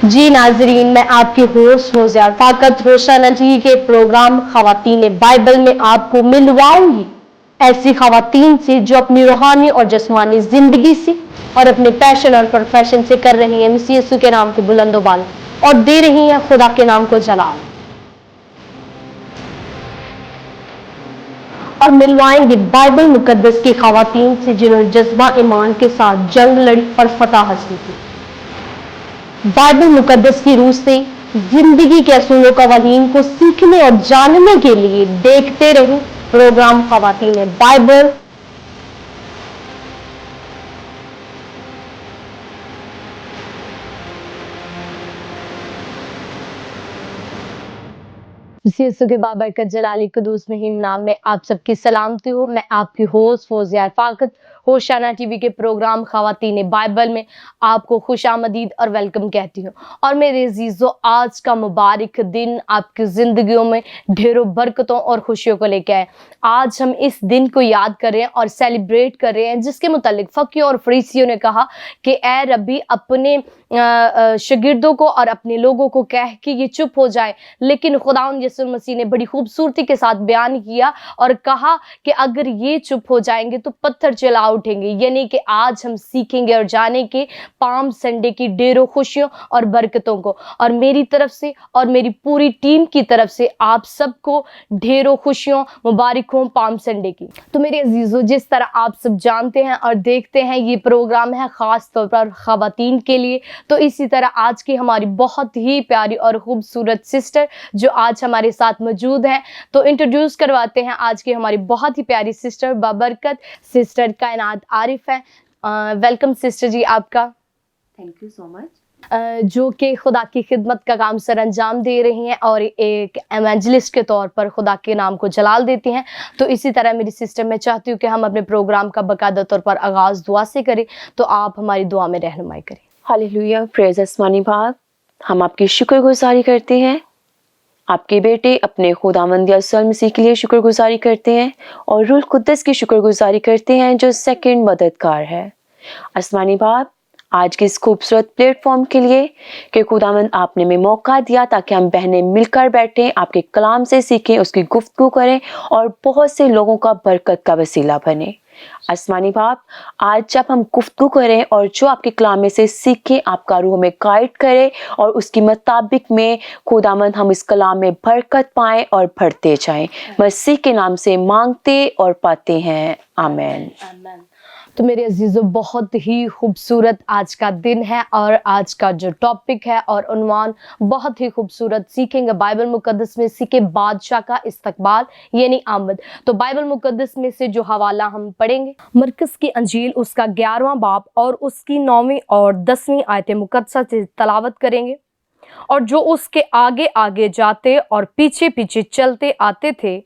جی ناظرین، میں آپ کی ہوسٹ موزیار فاقت روشانہ جی کے پروگرام خواتین بائبل میں آپ کو ملواؤں گی ایسی خواتین سے جو اپنی روحانی اور جسمانی زندگی سے اور اپنے پیشن اور پروفیشن سے کر رہی ہیں مسیح یسوع کے نام کے بلند و بالا اور دے رہی ہیں خدا کے نام کو جلال، اور ملوائیں گے بائبل مقدس کی خواتین سے جنہوں نے جذبہ ایمان کے ساتھ جنگ لڑی اور فتح حاصل کی۔ بائبل مقدس کی روح سے زندگی کے اصول و قوانین کو سیکھنے اور جاننے کے لیے دیکھتے رہیں پروگرام خواتین بائبل۔ مسیح یسوع کے بابرکت جلالی قدوس مہیم نام میں آپ سب کی سلامتی ہو۔ میں آپ کی ہوسٹ فوزیار فاقت ہوشانہ ٹی وی کے پروگرام خواتین بائبل میں آپ کو خوش آمدید اور ویلکم کہتی ہوں۔ اور میرے عزیزو، آج کا مبارک دن آپ کی زندگیوں میں ڈھیروں برکتوں اور خوشیوں کو لے کے آئے۔ آج ہم اس دن کو یاد کر رہے ہیں اور سیلیبریٹ کر رہے ہیں جس کے متعلق فقیوں اور فریسیوں نے کہا کہ اے ربی اپنے شاگردوں کو اور اپنے لوگوں کو کہہ کہ یہ چپ ہو جائے، لیکن خداوند یسوع مسیح نے بڑی خوبصورتی کے ساتھ بیان کیا اور کہا کہ اگر یہ چپ ہو جائیں گے تو پتھر چلا اٹھیں گے۔ یعنی کہ آج ہم سیکھیں گے اور جانیں کہ پام سنڈے کی ڈھیروں خوشیوں اور برکتوں کو، اور میری طرف سے اور میری پوری ٹیم کی طرف سے آپ سب کو ڈھیروں خوشیوں مبارک ہوں پام سنڈے کی۔ تو میرے عزیزو، جس طرح آپ سب جانتے ہیں اور دیکھتے ہیں یہ پروگرام ہے خاص طور پر خواتین کے لیے، تو اسی طرح آج کی ہماری بہت ہی پیاری اور خوبصورت سسٹر جو آج ہمارے ساتھ موجود ہیں، تو انٹروڈیوس کرواتے ہیں آج کی ہماری بہت ہی پیاری سسٹر بابرکت سسٹر کائنات عارف ہیں۔ ویلکم سسٹر جی آپ کا۔ تھینک یو سو مچ۔ جو کہ خدا کی خدمت کا کام سر انجام دے رہی ہیں اور ایک ایونجلسٹ کے طور پر خدا کے نام کو جلال دیتی ہیں۔ تو اسی طرح میری سسٹر، میں چاہتی ہوں کہ ہم اپنے پروگرام کا باقاعدہ طور پر آغاز دعا سے کریں، تو آپ ہماری دعا میں رہنمائی کریں۔ ہاللیلویہ، پریز آسمانی باپ، ہم آپ کی شکر گزاری کرتے ہیں، آپ کے بیٹے اپنے خداوند یسوع مسیح کے لیے شکر گزاری کرتے ہیں اور روح القدس کی شکر گزاری کرتے ہیں جو سیکنڈ مددگار ہے۔ آسمانی باپ، آج کے اس خوبصورت پلیٹ فارم کے لیے کہ خداوند آپ نے ہمیں موقع دیا تاکہ ہم بہنیں مل کر بیٹھیں، آپ کے کلام سے سیکھیں، اس کی گفتگو کریں اور بہت سے لوگوں کا برکت کا وسیلہ بنیں۔ آسمانی باپ، آج جب ہم گفتگو کریں اور جو آپ کے کلام میں سے سیکھیں، آپ کا روح ہمیں گائیڈ کرے اور اس کے مطابق میں خداوند ہم اس کلام میں برکت پائیں اور بڑھتے جائیں۔ مسیح کے نام سے مانگتے اور پاتے ہیں، آمین۔ تو میرے عزیزو، بہت ہی خوبصورت آج کا دن ہے اور آج کا جو ٹاپک ہے اور عنوان بہت ہی خوبصورت، سیکھیں گے بائبل مقدس میں سیکھے بادشاہ کا استقبال یعنی آمد۔ تو بائبل مقدس میں سے جو حوالہ ہم پڑھیں گے، مرکز کی انجیل اس کا 11واں باب اور اس کی 9ویں اور 10ویں آیت مقدسہ سے تلاوت کریں گے۔ اور جو اس کے آگے آگے جاتے اور پیچھے پیچھے چلتے آتے تھے،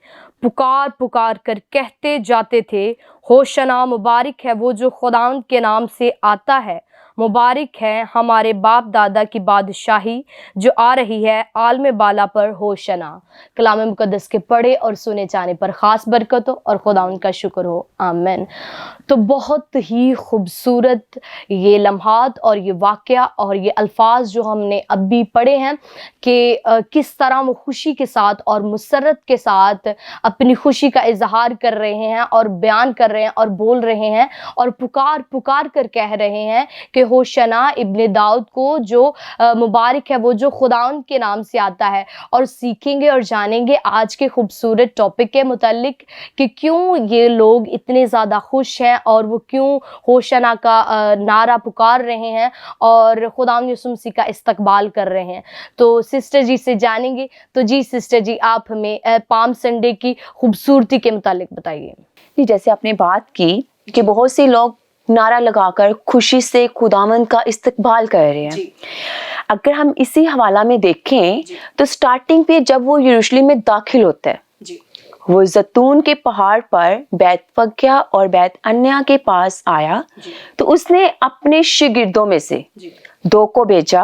پکار پکار کر کہتے جاتے تھے، ہوشنا، مبارک ہے وہ جو خداوند کے نام سے آتا ہے، مبارک ہے ہمارے باپ دادا کی بادشاہی جو آ رہی ہے عالم بالا پر، ہوشنا۔ کلام مقدس کے پڑھے اور سنے جانے پر خاص برکت ہو اور خداوند کا شکر ہو، آمین۔ تو بہت ہی خوبصورت یہ لمحات اور یہ واقعہ اور یہ الفاظ جو ہم نے ابھی پڑھے ہیں کہ کس طرح وہ خوشی کے ساتھ اور مسرت کے ساتھ اپنی خوشی کا اظہار کر رہے ہیں اور بیان کر رہے ہیں اور بول رہے ہیں اور پکار پکار کر کہہ رہے ہیں کہ ہوشنا ابن داؤد کو جو مبارک ہے وہ جو خداوند کے نام سے آتا ہے۔ اور سیکھیں گے اور جانیں گے آج کے خوبصورت ٹاپک کے متعلق کہ کیوں یہ لوگ اتنے زیادہ خوش ہیں اور وہ کیوں ہوشنا کا نعرہ پکار رہے ہیں اور خداوند یسوع مسیح کا استقبال کر رہے ہیں۔ تو سسٹر جی سے جانیں گے۔ تو جی سسٹر جی، آپ ہمیں پام سنڈے کی خوبصورتی کے متعلق بتائیے۔ جیسے آپ نے بات کی کہ بہت سے لوگ نعرہ لگا کر خوشی سے خداوند کا استقبال کر رہے ہیں۔ اگر ہم اسی حوالہ میں دیکھیں تو سٹارٹنگ پہ جب وہ یروشلم میں داخل ہوتا ہے، وہ زیتون کے پہاڑ پر بیت فگیا اور بیت انیا کے پاس آیا، تو اس نے اپنے شاگردوں میں سے 2 کو بھیجا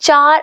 4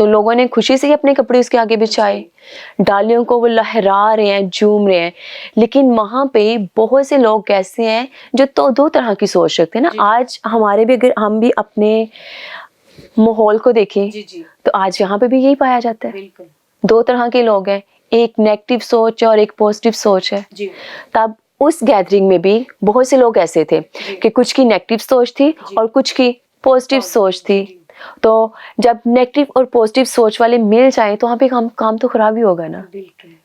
تو لوگوں نے خوشی سے ہی اپنے کپڑے اس کے آگے بچھائے, ڈالیوں کو وہ لہرا رہے ہیں, جھوم رہے ہیں. لیکن وہاں پہ بہت سے لوگ ایسے ہیں جو تو دو طرح کی سوچ رکھتے ہیں نا. آج ہمارے بھی, اگر ہم بھی اپنے ماحول کو دیکھیں تو آج یہاں پہ بھی یہی پایا جاتا ہے. دو طرح کے لوگ ہیں, ایک نیگیٹو سوچ ہے اور ایک پازیٹیو سوچ ہے. تب اس گیدرنگ میں بھی بہت سے لوگ ایسے تھے کہ کچھ کی نیگیٹو سوچ تھی اور کچھ کی پازیٹیو سوچ تھی. تو جب نیگیٹو اور پازیٹیو سوچ والے مل جائیں تو وہاں پہ کام تو خراب ہی ہوگا نا.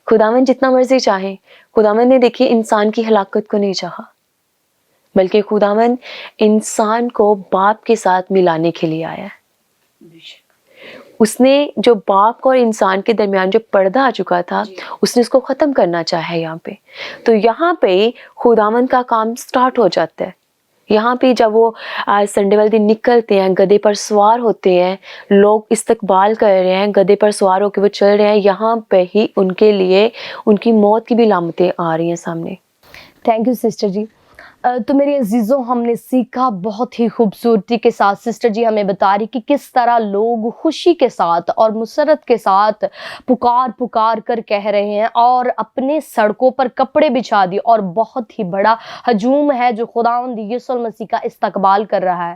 خداوند جتنا مرضی چاہے, خداوند نے دیکھیے انسان کی ہلاکت کو نہیں چاہا, بلکہ خداوند انسان کو باپ کے ساتھ ملانے کے لیے آیا ہے. اس نے جو باپ اور انسان کے درمیان جو پردہ آ چکا تھا اس نے اس کو ختم کرنا چاہا ہے یہاں پہ. تو یہاں پہ خداوند کا کام سٹارٹ ہو جاتا ہے. یہاں پہ جب وہ سنڈے والے دن نکلتے ہیں, گدھے پر سوار ہوتے ہیں, لوگ استقبال کر رہے ہیں, گدھے پر سوار ہو کے وہ چل رہے ہیں, یہاں پہ ہی ان کے لیے ان کی موت کی بھی علامتیں آ رہی ہیں سامنے. تھینک یو سسٹر جی. تو میرے عزیزوں, ہم نے سیکھا بہت ہی خوبصورتی کے ساتھ. سسٹر جی ہمیں بتا رہی کہ کس طرح لوگ خوشی کے ساتھ اور مسرت کے ساتھ پکار کر کہہ رہے ہیں اور اپنے سڑکوں پر کپڑے بچھا دیے, اور بہت ہی بڑا ہجوم ہے جو خداوند یسوع المسیح کا استقبال کر رہا ہے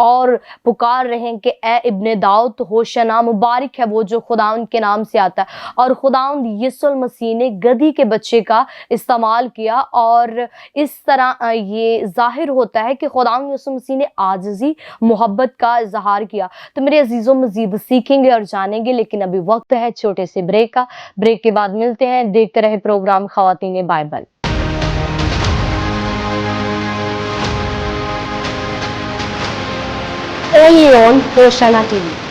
اور پکار رہے ہیں کہ اے ابن داؤد ہوشنا, مبارک ہے وہ جو خداوند کے نام سے آتا ہے. اور خداوند یسوع المسیح نے گدھی کے بچے کا استعمال کیا, اور اس طرح یہ ظاہر ہوتا ہے کہ خداوند یسوع مسیح نے عاجزی, محبت کا اظہار کیا. تو میرے عزیزوں مزید سیکھیں گے اور جانیں گے, لیکن ابھی وقت ہے چھوٹے سے بریک کا. بریک کے بعد ملتے ہیں. دیکھتے رہے پروگرام خواتین Bible. Only on Hoshana TV.